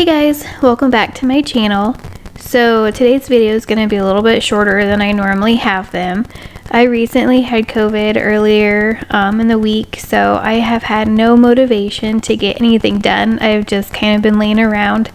Hey guys, welcome back to my channel. So today's video is going to be a little bit shorter than I normally have them. I recently had COVID earlier in the week, so I have had no motivation to get anything done. I've just kind of been laying around.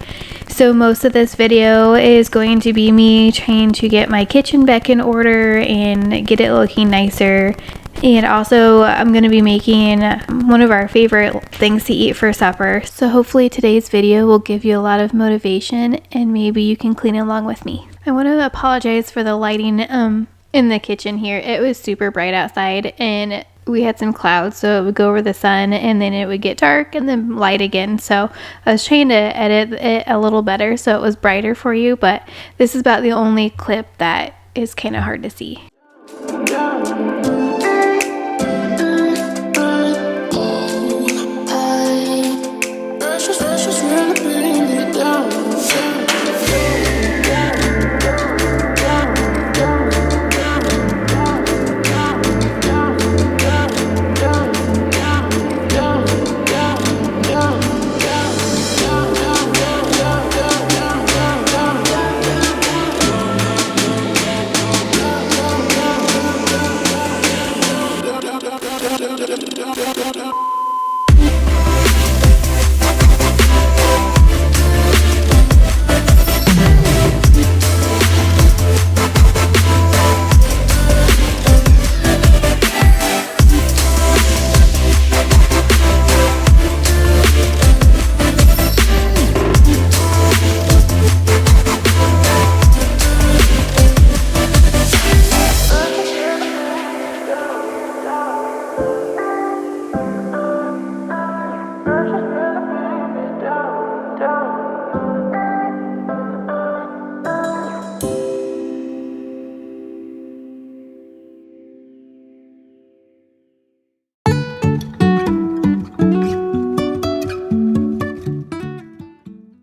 So most of this video is going to be me trying to get my kitchen back in order and get it looking nicer. And also I'm going to be making one of our favorite things to eat for supper. So hopefully today's video will give you a lot of motivation and maybe you can clean along with me. I want to apologize for the lighting in the kitchen here. It was super bright outside and we had some clouds, so it would go over the sun and then it would get dark and then light again. So I was trying to edit it a little better so it was brighter for you, but this is about the only clip that is kind of hard to see.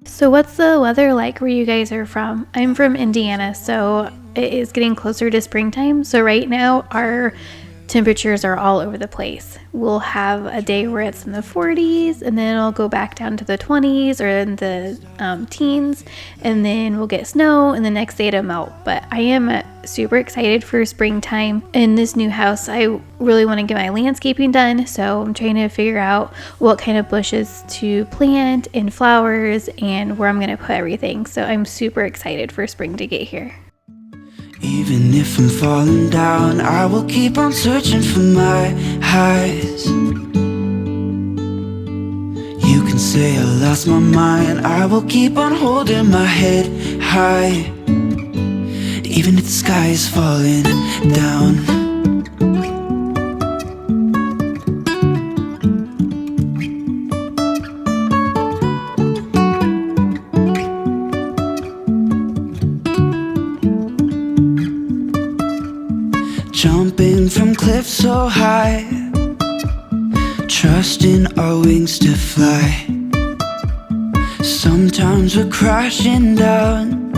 So what's the weather like where you guys are from? I'm from Indiana, so it is getting closer to springtime. So right now our temperatures are all over the place. We'll have a day where it's in the 40s and then it'll go back down to the 20s or in the teens, and then we'll get snow and the next day it'll melt. But I am super excited for springtime. In this new house, I really want to get my landscaping done, so I'm trying to figure out what kind of bushes to plant and flowers and where I'm going to put everything. So I'm super excited for spring to get here. Even if I'm falling down, I will keep on searching for my highs. You can say I lost my mind, I will keep on holding my head high. Even if the sky is falling down. Jumping from cliffs so high, trusting our wings to fly. Sometimes we're crashing down,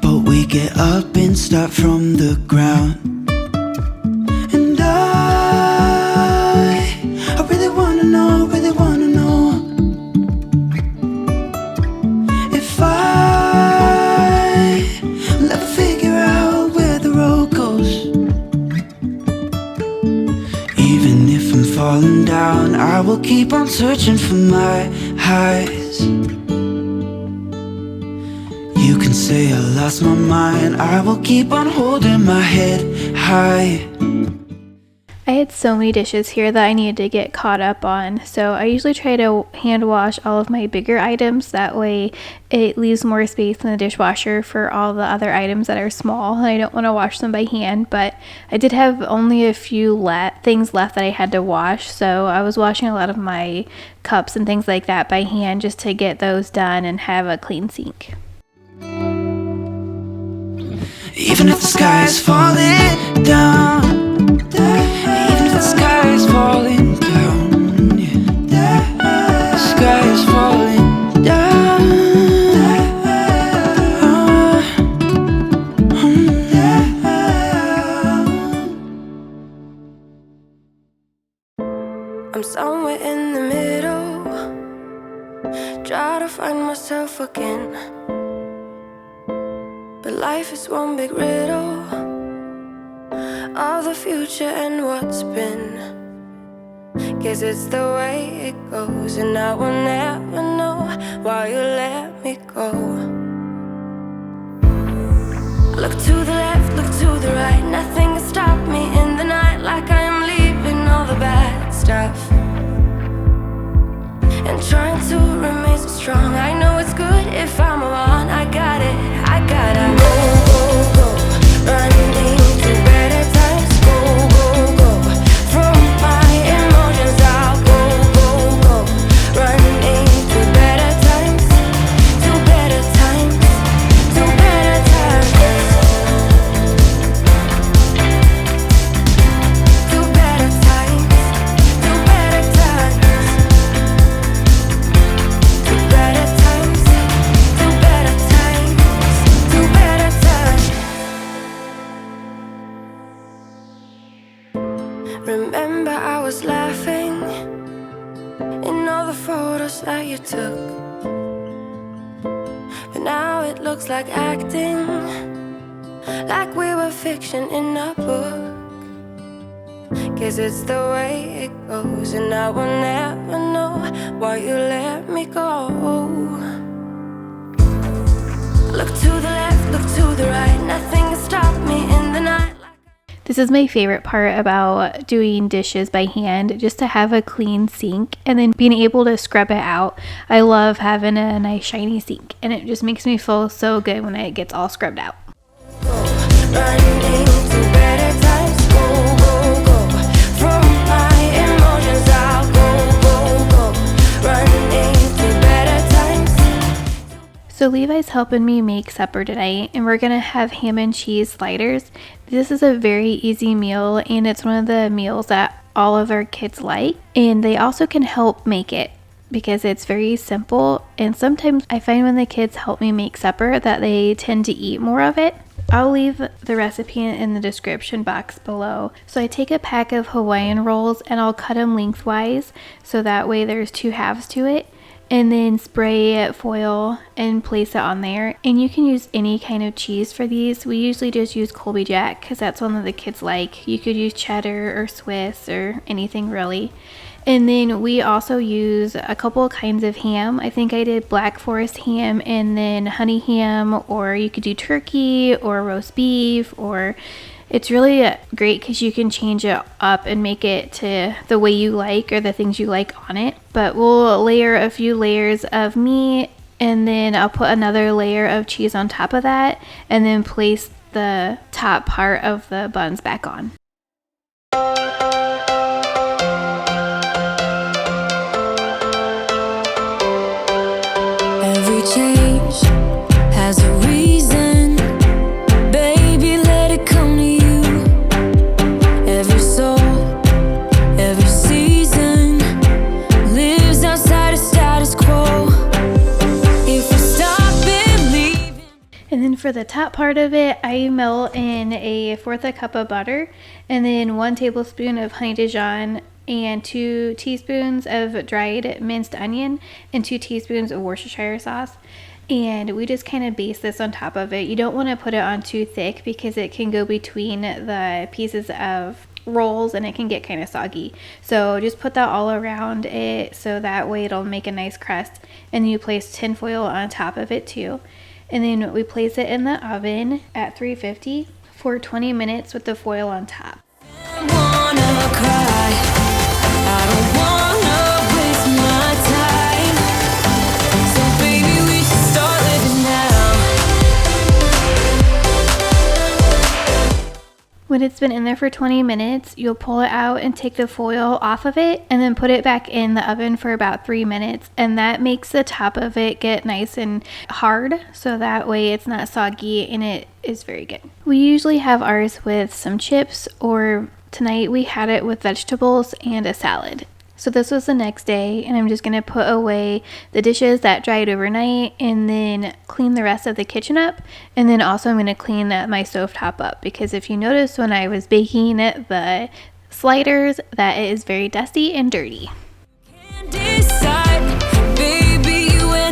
but we get up and start from the ground. And I really wanna know, if I'll ever figure out where the road goes. Even if I'm falling down, I will keep on searching for my highs. You can say I lost my mind, I will keep on holding my head high. I had so many dishes here that I needed to get caught up on, so I usually try to hand wash all of my bigger items. That way it leaves more space in the dishwasher for all the other items that are small, and I don't want to wash them by hand. But I did have only a few things left that I had to wash, so I was washing a lot of my cups and things like that by hand just to get those done and have a clean sink. Even if the sky is falling down, even if the sky is falling down, yeah. The sky is falling down. I'm somewhere in the middle, try to find myself again, but life is one big riddle of the future and what's been. Guess it's the way it goes, and I will never know why you let me go. Look to the left, look to the right, nothing can stop me in the night, like I am leaving all the bad stuff and trying to remain so strong. I know it's good if I'm alone. I got it, I gotta go, go, go, running to better times. Go, go, go, from my emotions I'll go, go, go, running to better times, to better times, to better times, to better times, to better times. Remember I was laughing in all the photos that you took, but now it looks like acting, like we were fiction in a book. Guess it's the way it goes, and I will never know why you let me go. Look to the left, look to the right, nothing can stop me in the night. This is my favorite part about doing dishes by hand, just to have a clean sink and then being able to scrub it out. I love having a nice shiny sink, and it just makes me feel so good when it gets all scrubbed out. Running to better times, go, go, go, from my emotions I'll go, go, go, running to better times. So Levi's helping me make supper tonight, and we're gonna have ham and cheese sliders. This is a very easy meal, and it's one of the meals that all of our kids like, and they also can help make it because it's very simple. And sometimes I find when the kids help me make supper that they tend to eat more of it. I'll leave the recipe in the description box below. So I take a pack of Hawaiian Rolls and I'll cut them lengthwise so that way there's 2 halves to it, and then spray foil and place it on there. And you can use any kind of cheese for these. We usually just use Colby Jack because that's one that the kids like. You could use cheddar or Swiss or anything really. And then we also use a couple of kinds of ham. I think I did Black Forest ham and then honey ham, or you could do turkey or roast beef, or it's really great because you can change it up and make it to the way you like or the things you like on it. But we'll layer a few layers of meat, and then I'll put another layer of cheese on top of that, and then place the top part of the buns back on. Every change has a reason, baby, let it come to you. Every soul, every season lives outside of status quo. If we stop believing. And then for the top part of it, I melt in 1/4 cup of butter, and then 1 tablespoon of honey dijon, and 2 teaspoons of dried minced onion, and 2 teaspoons of Worcestershire sauce. And we just kind of baste this on top of it. You don't want to put it on too thick because it can go between the pieces of rolls and it can get kind of soggy. So just put that all around it so that way it'll make a nice crust. And then you place tin foil on top of it too. And then we place it in the oven at 350 for 20 minutes with the foil on top. I wanna cry. I don't wanna waste my time. So baby, we should start living now. When it's been in there for 20 minutes, you'll pull it out and take the foil off of it, and then put it back in the oven for about 3 minutes. And that makes the top of it get nice and hard, so that way it's not soggy and it is very good. We usually have ours with some chips, or tonight we had it with vegetables and a salad. So this was the next day, and I'm just going to put away the dishes that dried overnight and then clean the rest of the kitchen up. And then also I'm going to clean my stovetop up, because if you notice when I was baking the sliders that it is very dusty and dirty. Can't decide, baby, you and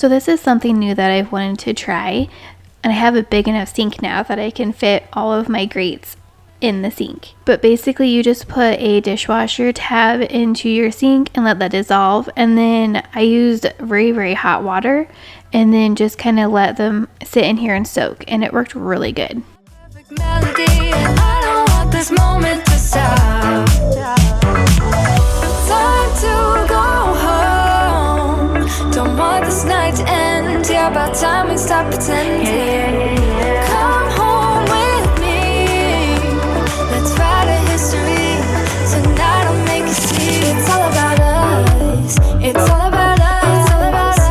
So this is something new that I've wanted to try, and I have a big enough sink now that I can fit all of my grates in the sink. But basically you just put a dishwasher tab into your sink and let that dissolve, and then I used very, very hot water and then just kind of let them sit in here and soak, and it worked really good. Melody, I don't want this moment to stop. Time to go home. Don't want this night to end. Yeah, about time we stop pretending. Come home with me. Let's write a history. Tonight I'll make you see. It's all about us. It's all about us. It's all about us.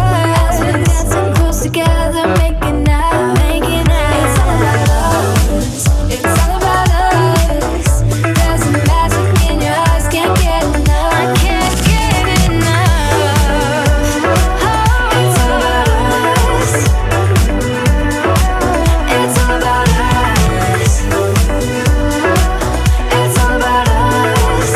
As we're dancing close together, making out, making out. It's all about us. It's all about us. There's a magic in your eyes, can't get enough. I can't get enough. Oh, it's all about us. It's all about us. It's all about us.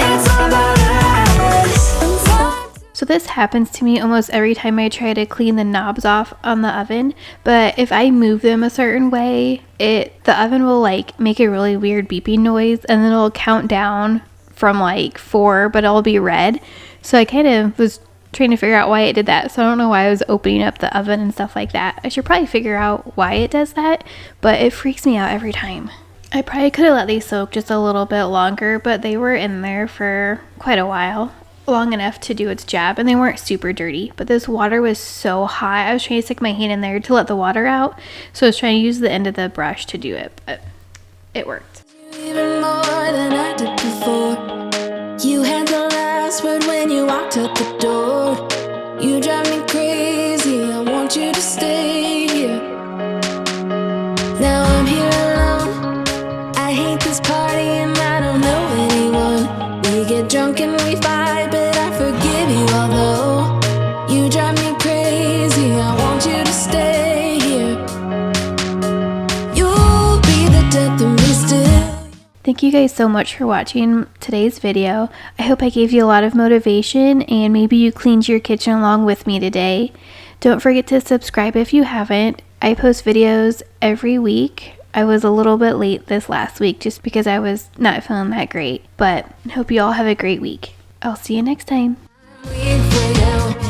It's all about us. So this happens to me almost every time I try to clean the knobs off on the oven, but if I move them a certain way, the oven will like make a really weird beeping noise, and then it'll count down from like 4, but it'll be red. So I kind of was trying to figure out why it did that. So I don't know why I was opening up the oven and stuff like that. I should probably figure out why it does that, but it freaks me out every time. I probably could have let these soak just a little bit longer, but they were in there for quite a while, long enough to do its job, and they weren't super dirty. But this water was so hot, I was trying to stick my hand in there to let the water out, so I was trying to use the end of the brush to do it, but it worked. Even more than I did before. You had the last word when you walked out the door. You drive me crazy, I want you to stay here. Now I'm here alone. I hate this party and I don't know anyone. We get drunk and we fight, but I forgive you, although you drive me crazy, I want you to stay here. You'll be the death of me still. Thank you guys so much for watching today's video. I hope I gave you a lot of motivation, and maybe you cleaned your kitchen along with me today. Don't forget to subscribe if you haven't. I post videos every week. I was a little bit late this last week just because I was not feeling that great, but I hope you all have a great week. I'll see you next time. Wait for you.